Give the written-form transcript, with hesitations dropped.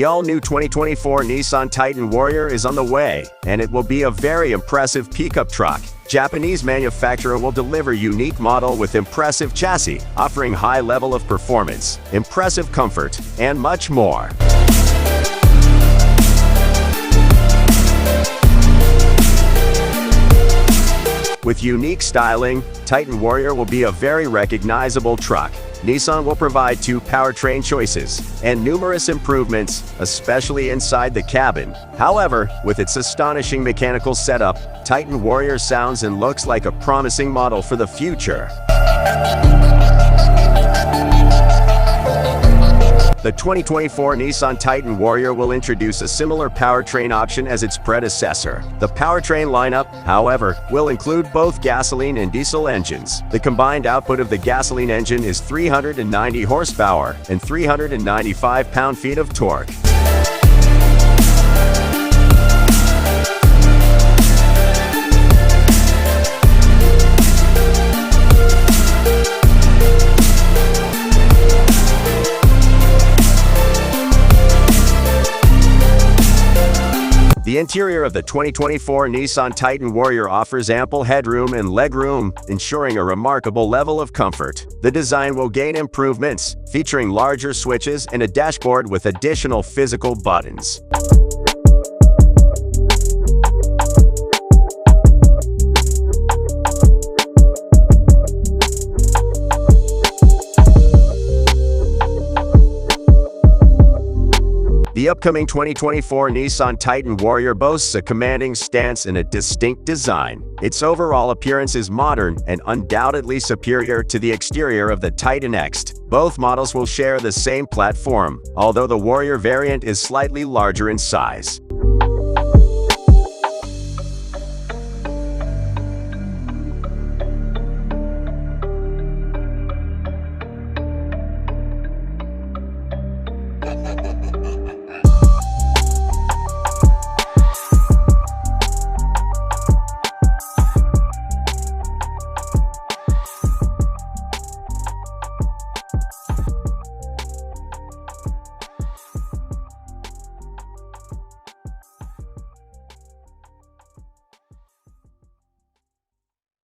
all-new 2024 Nissan Titan Warrior is on the way, and it will be a very impressive pickup truck. Japanese manufacturer will deliver unique model with impressive chassis, offering high level of performance, impressive comfort, and much more. With unique styling, Titan Warrior will be a very recognizable truck. Nissan will provide 2 powertrain choices and numerous improvements, especially inside the cabin. However, with its astonishing mechanical setup, Titan Warrior sounds and looks like a promising model for the future. The 2024 Nissan Titan Warrior will introduce a similar powertrain option as its predecessor. The powertrain lineup, however, will include both gasoline and diesel engines. The combined output of the gasoline engine is 390 horsepower and 395 pound-feet of torque. The interior of the 2024 Nissan Titan Warrior offers ample headroom and legroom, ensuring a remarkable level of comfort. The design will gain improvements, featuring larger switches and a dashboard with additional physical buttons. The upcoming 2024 Nissan Titan Warrior boasts a commanding stance and a distinct design. Its overall appearance is modern and undoubtedly superior to the exterior of the Titan X. Both models will share the same platform, although the Warrior variant is slightly larger in size.